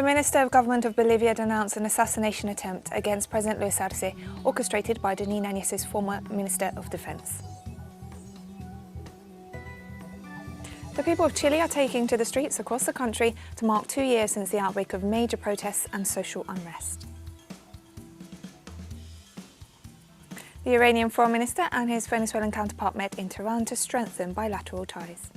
Minister of Government of Bolivia denounced an assassination attempt against President Luis Arce, orchestrated by Denounces' former Minister of Defense. The people of Chile are taking to the streets across the country to mark 2 years since the outbreak of major protests and social unrest. The Iranian Foreign Minister and his Venezuelan counterpart met in Tehran to strengthen bilateral ties.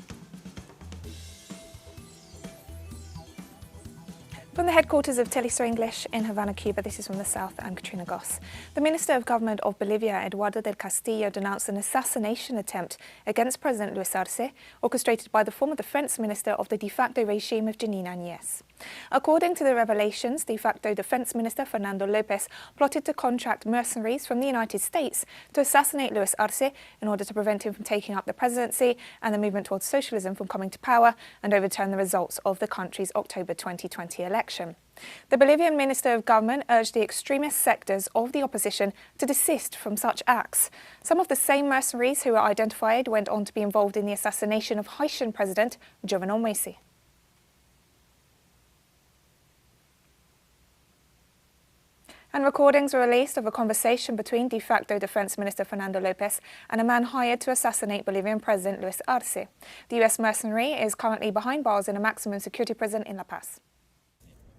From the headquarters of teleSUR English in Havana, Cuba, this is from the South, I'm Katrina Goss. The Minister of Government of Bolivia, Eduardo del Castillo, denounced an assassination attempt against President Luis Arce, orchestrated by the former defense minister of the de facto regime of Jeanine Áñez. According to the revelations, de facto defense minister Fernando López plotted to contract mercenaries from the United States to assassinate Luis Arce in order to prevent him from taking up the presidency and the movement towards socialism from coming to power and overturn the results of the country's October 2020 election. The Bolivian Minister of Government urged the extremist sectors of the opposition to desist from such acts. Some of the same mercenaries who were identified went on to be involved in the assassination of Haitian President Jovenel Moïse. And recordings were released of a conversation between de facto Defense Minister Fernando López and a man hired to assassinate Bolivian President Luis Arce. The U.S. mercenary is currently behind bars in a maximum security prison in La Paz.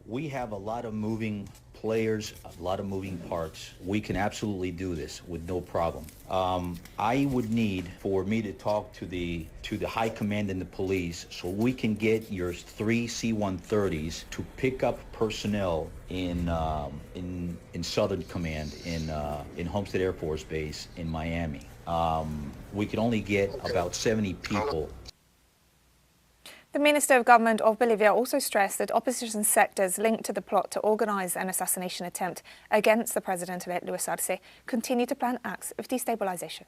We have a lot of moving players, a lot of moving parts. We can absolutely do this with no problem. I would need for me to talk to the high command in the police so we can get your 3 C-130s to pick up personnel in Southern Command in Homestead Air Force Base in Miami. We can only get about 70 people. The Minister of Government of Bolivia also stressed that opposition sectors linked to the plot to organize an assassination attempt against the president-elect Luis Arce continue to plan acts of destabilization.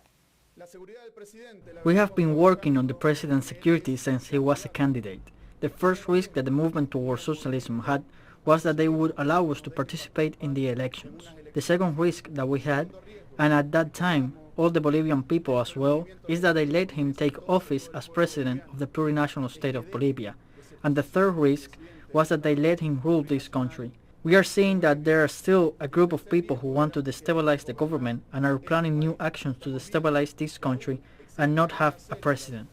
We have been working on the president's security since he was a candidate. The first risk that the movement towards socialism had was that they would allow us to participate in the elections. The second risk that we had, and at that time all the Bolivian people as well, is that they let him take office as president of the plurinational state of Bolivia. And the third risk was that they let him rule this country. We are seeing that there are still a group of people who want to destabilize the government and are planning new actions to destabilize this country and not have a president.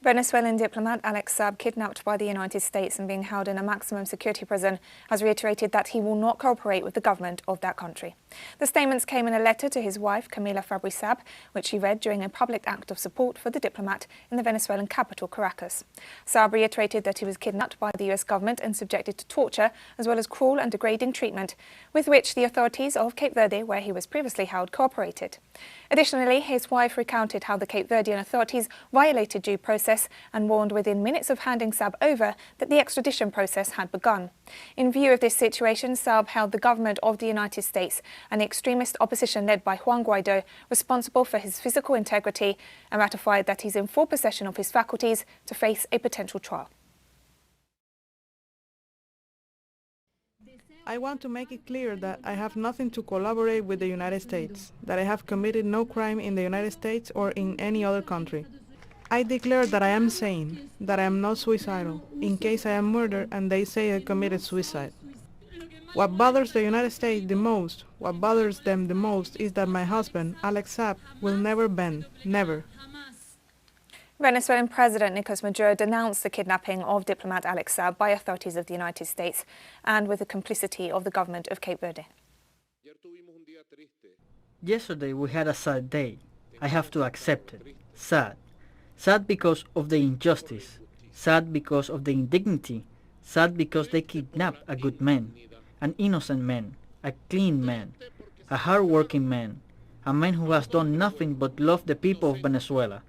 Venezuelan diplomat Alex Saab, kidnapped by the United States and being held in a maximum security prison, has reiterated that he will not cooperate with the government of that country. The statements came in a letter to his wife, Camila Fabri Saab, which he read during a public act of support for the diplomat in the Venezuelan capital, Caracas. Saab reiterated that he was kidnapped by the US government and subjected to torture, as well as cruel and degrading treatment, with which the authorities of Cape Verde, where he was previously held, cooperated. Additionally, his wife recounted how the Cape Verdean authorities violated due process and warned within minutes of handing Saab over that the extradition process had begun. In view of this situation, Saab held the government of the United States and the extremist opposition led by Juan Guaido responsible for his physical integrity and ratified that he's in full possession of his faculties to face a potential trial. I want to make it clear that I have nothing to collaborate with the United States, that I have committed no crime in the United States or in any other country. I declare that I am sane, that I am not suicidal, in case I am murdered and they say I committed suicide. What bothers the United States the most, what bothers them the most is that my husband, Alex Saab, will never bend, never. Venezuelan President Nicolás Maduro denounced the kidnapping of diplomat Alex Saab by authorities of the United States and with the complicity of the government of Cape Verde. Yesterday we had a sad day. I have to accept it. Sad. Sad because of the injustice. Sad because of the indignity. Sad because they kidnapped a good man, an innocent man, a clean man, a hard-working man, a man who has done nothing but love the people of Venezuela.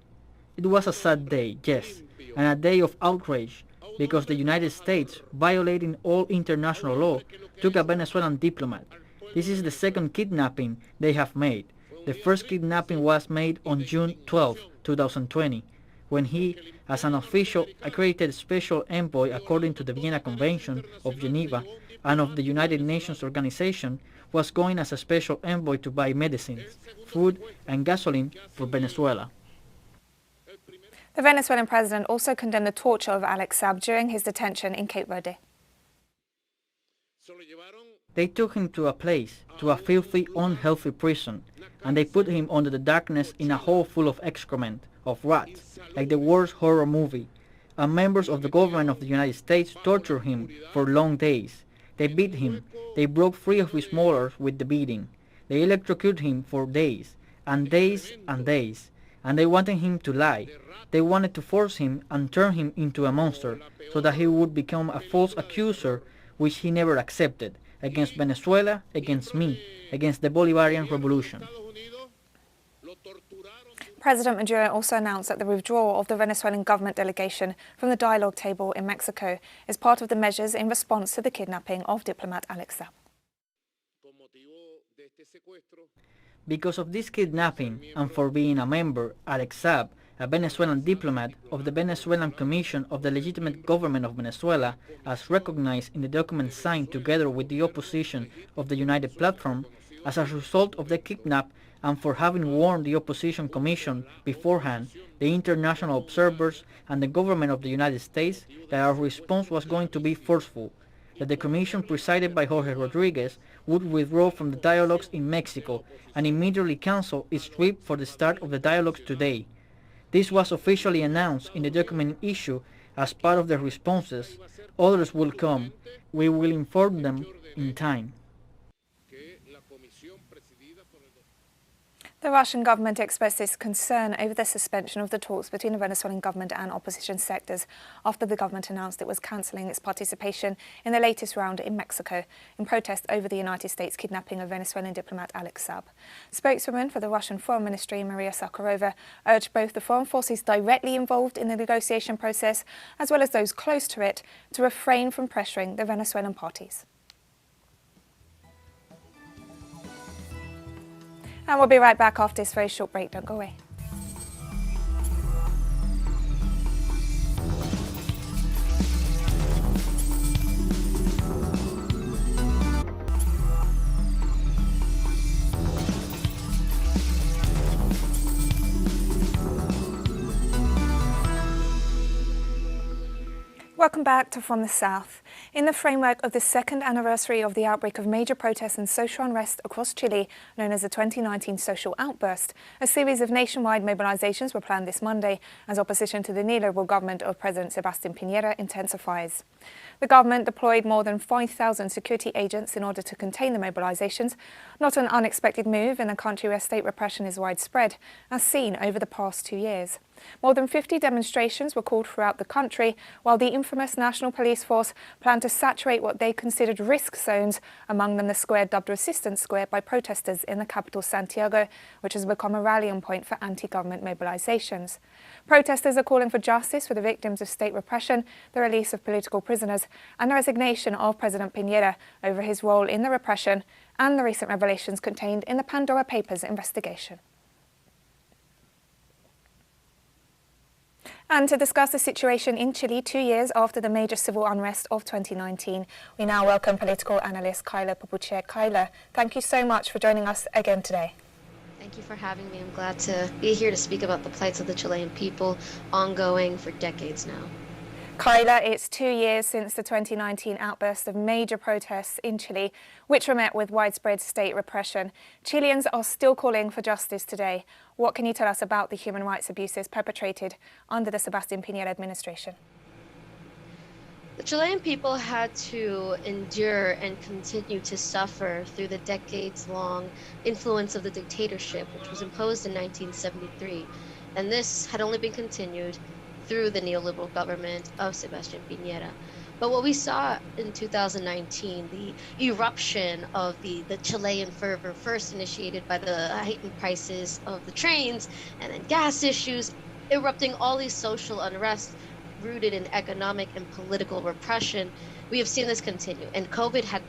It was a sad day, yes, and a day of outrage, because the United States, violating all international law, took a Venezuelan diplomat. This is the second kidnapping they have made. The first kidnapping was made on June 12, 2020, when he, as an official accredited special envoy according to the Vienna Convention of Geneva and of the United Nations Organization, was going as a special envoy to buy medicines, food and gasoline for Venezuela. The Venezuelan president also condemned the torture of Alex Saab during his detention in Cape Verde. They took him to a filthy, unhealthy prison, and they put him under the darkness in a hole full of excrement, of rats, like the worst horror movie. And members of the government of the United States tortured him for long days. They beat him. They broke 3 of his molars with the beating. They electrocuted him for days, and days and days. And they wanted him to lie. They wanted to force him and turn him into a monster, so that he would become a false accuser, which he never accepted, against Venezuela, against me, against the Bolivarian revolution. President Maduro also announced that the withdrawal of the Venezuelan government delegation from the dialogue table in Mexico is part of the measures in response to the kidnapping of diplomat Alex Saab. Because of this kidnapping, and for being a member, Alex Saab, a Venezuelan diplomat of the Venezuelan Commission of the Legitimate Government of Venezuela, as recognized in the document signed together with the opposition of the United Platform, as a result of the kidnap, and for having warned the opposition commission beforehand, the international observers, and the government of the United States that our response was going to be forceful, that the commission presided by Jorge Rodriguez would withdraw from the dialogues in Mexico and immediately cancel its trip for the start of the dialogues today. This was officially announced in the document issue as part of the responses. Others will come. We will inform them in time. The Russian government expressed its concern over the suspension of the talks between the Venezuelan government and opposition sectors after the government announced it was cancelling its participation in the latest round in Mexico in protest over the United States kidnapping of Venezuelan diplomat Alex Saab. Spokeswoman for the Russian Foreign Ministry, Maria Zakharova, urged both the foreign forces directly involved in the negotiation process as well as those close to it to refrain from pressuring the Venezuelan parties. And we'll be right back after this very short break. Don't go away. Welcome back to From the South. In the framework of the second anniversary of the outbreak of major protests and social unrest across Chile, known as the 2019 social outburst, a series of nationwide mobilizations were planned this Monday as opposition to the neoliberal government of President Sebastián Piñera intensifies. The government deployed more than 5,000 security agents in order to contain the mobilizations, not an unexpected move in a country where state repression is widespread, as seen over the past 2 years. More than 50 demonstrations were called throughout the country, while the infamous National Police Force planned to saturate what they considered risk zones, among them the square dubbed Resistance Square by protesters in the capital Santiago, which has become a rallying point for anti-government mobilizations. Protesters are calling for justice for the victims of state repression, the release of political prisoners, and the resignation of President Piñera over his role in the repression and the recent revelations contained in the Pandora Papers investigation. And to discuss the situation in Chile 2 years after the major civil unrest of 2019, we now welcome political analyst Kyla Popuche. Kyla, thank you so much for joining us again today. Thank you for having me. I'm glad to be here to speak about the plights of the Chilean people, ongoing for decades now. Kyla, it's 2 years since the 2019 outburst of major protests in Chile, which were met with widespread state repression. Chileans are still calling for justice today. What can you tell us about the human rights abuses perpetrated under the Sebastián Piñera administration? The Chilean people had to endure and continue to suffer through the decades-long influence of the dictatorship, which was imposed in 1973. And this had only been continued through the neoliberal government of Sebastián Piñera. But what we saw in 2019, the eruption of the Chilean fervor, first initiated by the heightened prices of the trains and then gas issues, erupting all these social unrest rooted in economic and political repression. We have seen this continue. And COVID had,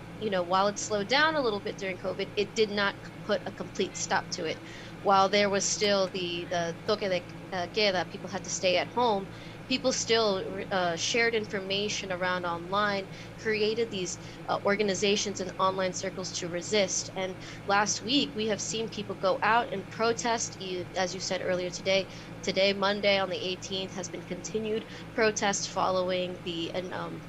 while it slowed down a little bit during COVID, it did not put a complete stop to it. While there was still the toque de queda, people had to stay at home, people still shared information around online, created these organizations and online circles to resist. And last week, we have seen people go out and protest, as you said earlier today. Today, Monday, on the 18th, has been continued protests following the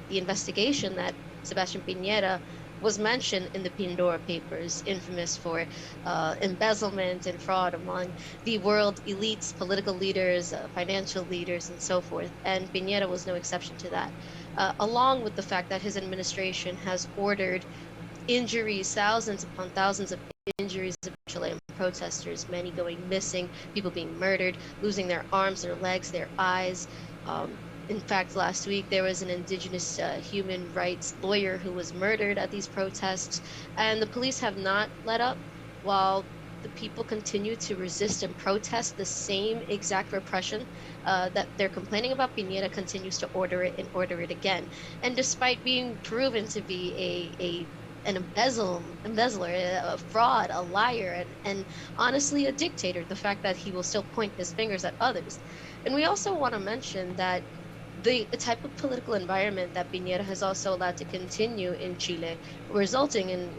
investigation that Sebastián Piñera was mentioned in the Pandora Papers, infamous for embezzlement and fraud among the world elites, political leaders, financial leaders, and so forth. And Piñera was no exception to that, along with the fact that his administration has ordered injuries, thousands upon thousands of injuries of Chilean protesters, many going missing, people being murdered, losing their arms, their legs, their eyes. In fact, last week there was an indigenous human rights lawyer who was murdered at these protests, and the police have not let up while the people continue to resist and protest. The same exact repression that they're complaining about, Piñera continues to order it and order it again. And despite being proven to be an embezzler, a fraud, a liar, and honestly a dictator, the fact that he will still point his fingers at others. And we also want to mention that the type of political environment that Piñera has also allowed to continue in Chile, resulting in,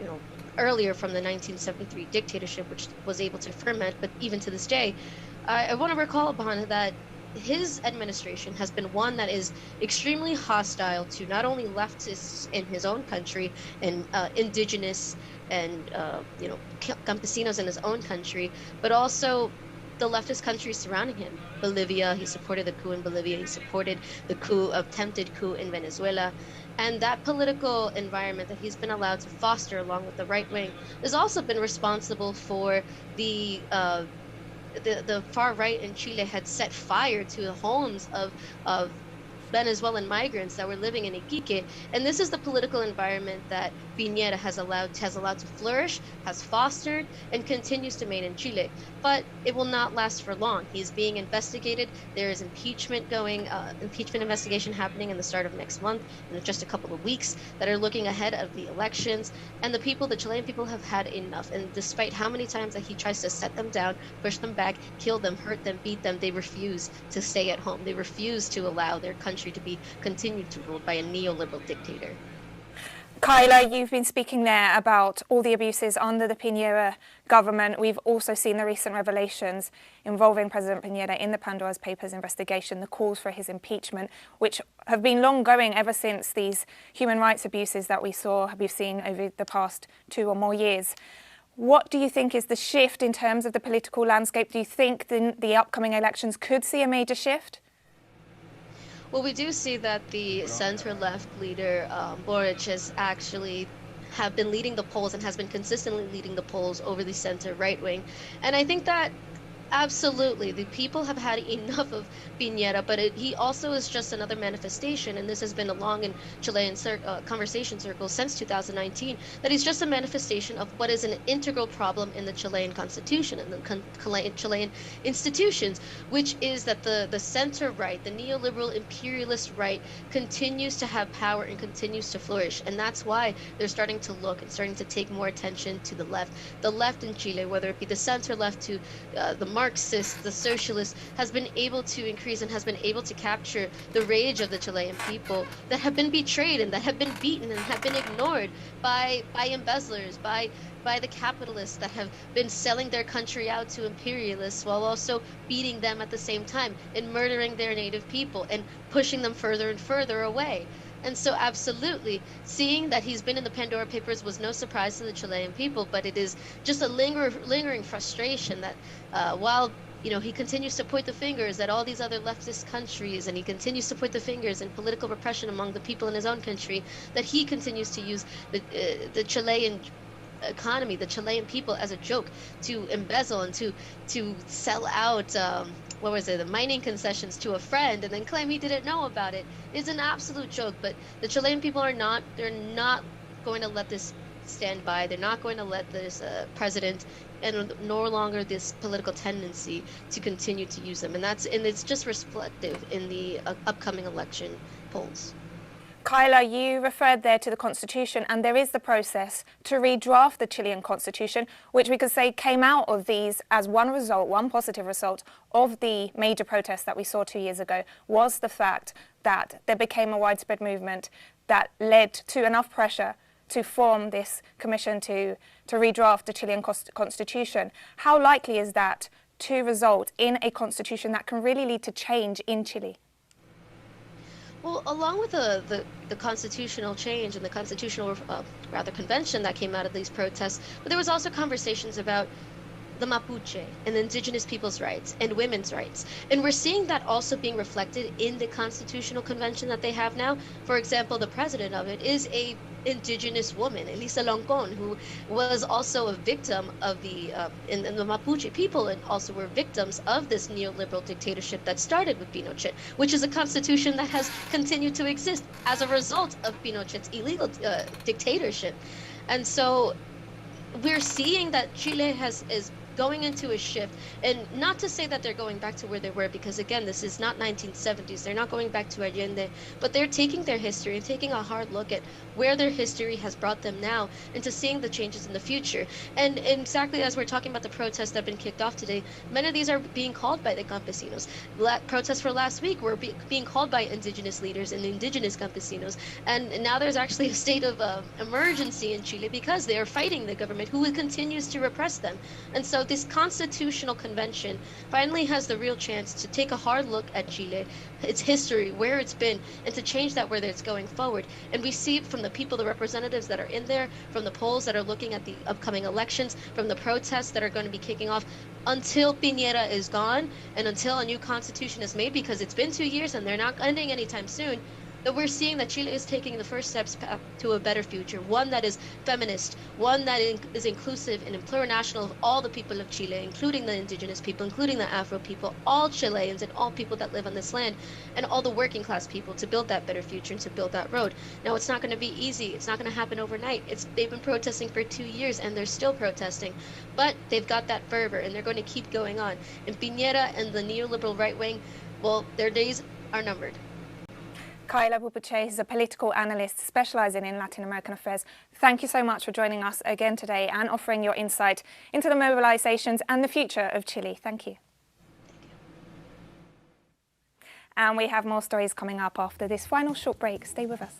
earlier from the 1973 dictatorship, which was able to ferment, but even to this day, I want to recall upon that his administration has been one that is extremely hostile to not only leftists in his own country and indigenous and campesinos in his own country, but also the leftist countries surrounding him. Bolivia, he supported the coup in Bolivia, he supported the attempted coup in Venezuela. And that political environment that he's been allowed to foster along with the right wing has also been responsible for the far right in Chile had set fire to the homes of Venezuelan migrants that were living in Iquique. And this is the political environment that Piñera has allowed to flourish, has fostered, and continues to maintain in Chile. But it will not last for long. He's being investigated. There is impeachment investigation happening in the start of next month, in just a couple of weeks, that are looking ahead of the elections. And the Chilean people have had enough. And despite how many times that he tries to set them down, push them back, kill them, hurt them, beat them, they refuse to stay at home. They refuse to allow their country to be continued to ruled by a neoliberal dictator. Kyla, you've been speaking there about all the abuses under the Piñera government. We've also seen the recent revelations involving President Piñera in the Pandora's Papers investigation, the calls for his impeachment, which have been long going ever since these human rights abuses that we've seen over the past 2 or more years. What do you think is the shift in terms of the political landscape? Do you think the upcoming elections could see a major shift? Well, we do see that the center-left leader, Boric, have been leading the polls and has been consistently leading the polls over the center-right wing. And I think that absolutely the people have had enough of Piñera, but he also is just another manifestation, and this has been along in Chilean conversation circles since 2019, that he's just a manifestation of what is an integral problem in the Chilean constitution and the Chilean institutions, which is that the center right, the neoliberal imperialist right, continues to have power and continues to flourish. And that's why they're starting to look and starting to take more attention to the left. The left in Chile, whether it be the center left to the Marxist, the socialist, has been able to increase and has been able to capture the rage of the Chilean people that have been betrayed and that have been beaten and have been ignored by embezzlers, by the capitalists that have been selling their country out to imperialists while also beating them at the same time and murdering their native people and pushing them further and further away. And so absolutely, seeing that he's been in the Pandora Papers was no surprise to the Chilean people, but it is just a lingering frustration that while he continues to point the fingers at all these other leftist countries, and he continues to point the fingers in political repression among the people in his own country, that he continues to use the Chilean economy, the Chilean people, as a joke to embezzle and to sell out the mining concessions to a friend and then claim he didn't know about it is an absolute joke. But the Chilean people they're not going to let this stand by. They're not going to let this president and no longer this political tendency to continue to use them. And it's just reflective in the upcoming election polls. Kyla, you referred there to the constitution, and there is the process to redraft the Chilean constitution, which we could say came out of these as one result, one positive result of the major protests that we saw 2 years ago, was the fact that there became a widespread movement that led to enough pressure to form this commission to redraft the Chilean constitution. How likely is that to result in a constitution that can really lead to change in Chile? Well, along with the constitutional change and the constitutional, rather, convention that came out of these protests, but there was also conversations about the Mapuche and the indigenous people's rights and women's rights. And we're seeing that also being reflected in the constitutional convention that they have now. For example, the president of it is a indigenous woman, Elisa Loncon, who was also a victim of the Mapuche people, and also were victims of this neoliberal dictatorship that started with Pinochet, which is a constitution that has continued to exist as a result of Pinochet's illegal dictatorship. And so we're seeing that Chile is going into a shift, and not to say that they're going back to where they were, because again, this is not 1970s. They're not going back to Allende, but they're taking their history and taking a hard look at where their history has brought them now into seeing the changes in the future. And exactly as we're talking about the protests that have been kicked off today, many of these are being called by the campesinos. Protests for last week were being called by indigenous leaders and indigenous campesinos, and now there's actually a state of emergency in Chile because they are fighting the government who continues to repress them. And so this constitutional convention finally has the real chance to take a hard look at Chile, its history, where it's been, and to change that where it's going forward. And we see it from the people, the representatives that are in there, from the polls that are looking at the upcoming elections, from the protests that are going to be kicking off until Piñera is gone and until a new constitution is made, because it's been 2 years and they're not ending anytime soon. That we're seeing that Chile is taking the first steps to a better future, one that is feminist, one that is inclusive and plurinational of all the people of Chile, including the indigenous people, including the Afro people, all Chileans and all people that live on this land, and all the working class people, to build that better future and to build that road. Now, it's not going to be easy. It's not going to happen overnight. They've been protesting for 2 years and they're still protesting, but they've got that fervor and they're going to keep going on. And Piñera and the neoliberal right wing, well, their days are numbered. Kyla Pupuche is a political analyst specialising in Latin American affairs. Thank you so much for joining us again today and offering your insight into the mobilisations and the future of Chile. Thank you. And we have more stories coming up after this final short break. Stay with us.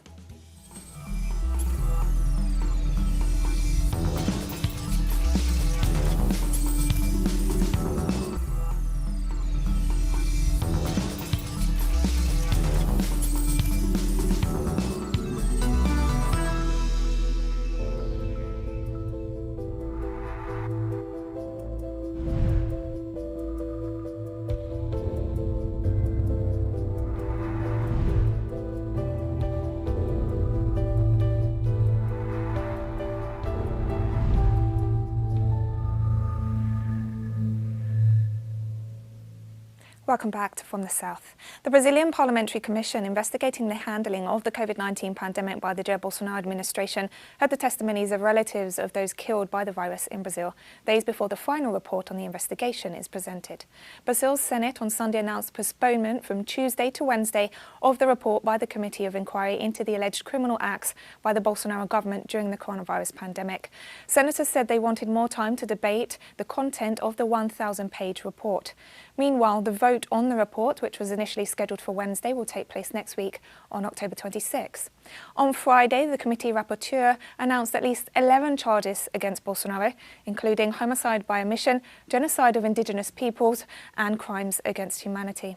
Welcome back to From the South. The Brazilian Parliamentary Commission investigating the handling of the COVID-19 pandemic by the Jair Bolsonaro administration heard the testimonies of relatives of those killed by the virus in Brazil, days before the final report on the investigation is presented. Brazil's Senate on Sunday announced postponement from Tuesday to Wednesday of the report by the Committee of Inquiry into the alleged criminal acts by the Bolsonaro government during the coronavirus pandemic. Senators said they wanted more time to debate the content of the 1,000-page report. Meanwhile, the vote on the report, which was initially scheduled for Wednesday, will take place next week on October 26. On Friday, the committee rapporteur announced at least 11 charges against Bolsonaro, including homicide by omission, genocide of indigenous peoples, and crimes against humanity.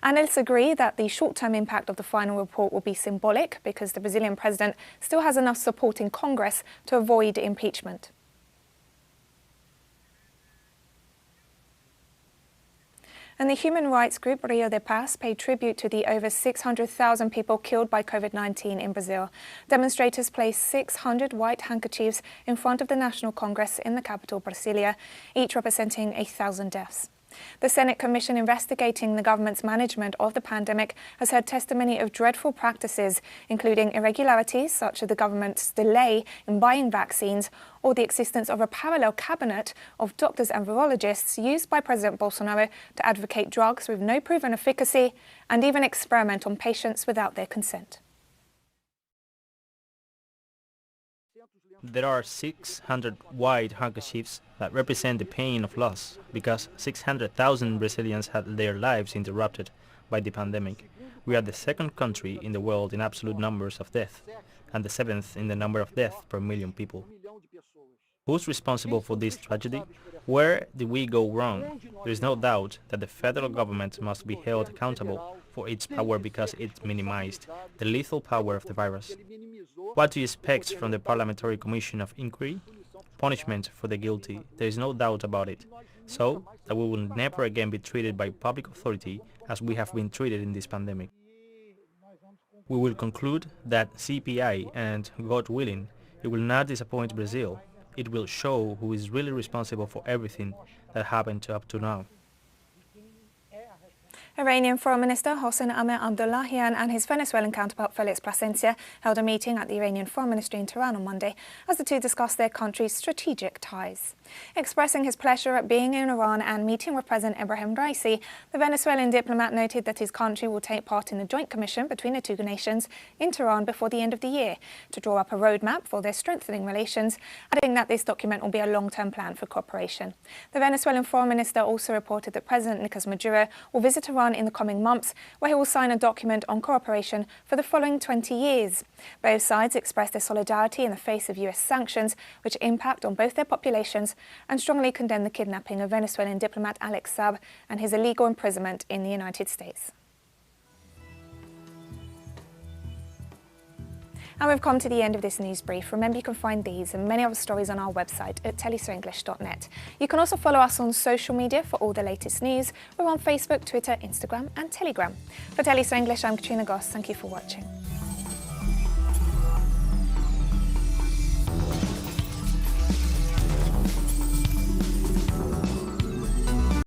Analysts agree that the short-term impact of the final report will be symbolic because the Brazilian president still has enough support in Congress to avoid impeachment. And the human rights group Rio de Paz paid tribute to the over 600,000 people killed by COVID-19 in Brazil. Demonstrators placed 600 white handkerchiefs in front of the National Congress in the capital, Brasilia, each representing 1,000 deaths. The Senate Commission investigating the government's management of the pandemic has heard testimony of dreadful practices, including irregularities such as the government's delay in buying vaccines or the existence of a parallel cabinet of doctors and virologists used by President Bolsonaro to advocate drugs with no proven efficacy and even experiment on patients without their consent. There are 600 white handkerchiefs that represent the pain of loss because 600,000 Brazilians had their lives interrupted by the pandemic. We are the second country in the world in absolute numbers of death and the seventh in the number of deaths per million people. Who's responsible for this tragedy? Where did we go wrong? There is no doubt that the federal government must be held accountable for its power because it minimized the lethal power of the virus. What do you expect from the Parliamentary Commission of Inquiry? Punishment for the guilty, there is no doubt about it. So that we will never again be treated by public authority as we have been treated in this pandemic. We will conclude that CPI, and God willing, it will not disappoint Brazil. It will show who is really responsible for everything that happened up to now. Iranian Foreign Minister Hossein Amir-Abdollahian and his Venezuelan counterpart Felix Plasencia held a meeting at the Iranian Foreign Ministry in Tehran on Monday as the two discussed their country's strategic ties. Expressing his pleasure at being in Iran and meeting with President Ibrahim Raisi, the Venezuelan diplomat noted that his country will take part in the joint commission between the two nations in Tehran before the end of the year to draw up a roadmap for their strengthening relations, adding that this document will be a long-term plan for cooperation. The Venezuelan Foreign Minister also reported that President Nicolas Maduro will visit Iran in the coming months, where he will sign a document on cooperation for the following 20 years. Both sides expressed their solidarity in the face of US sanctions, which impact on both their populations, and strongly condemned the kidnapping of Venezuelan diplomat Alex Saab and his illegal imprisonment in the United States. And we've come to the end of this news brief. Remember, you can find these and many other stories on our website at telesurenglish.net. You can also follow us on social media for all the latest news. We're on Facebook, Twitter, Instagram and Telegram. For TeleSUR English, I'm Katrina Goss. Thank you for watching.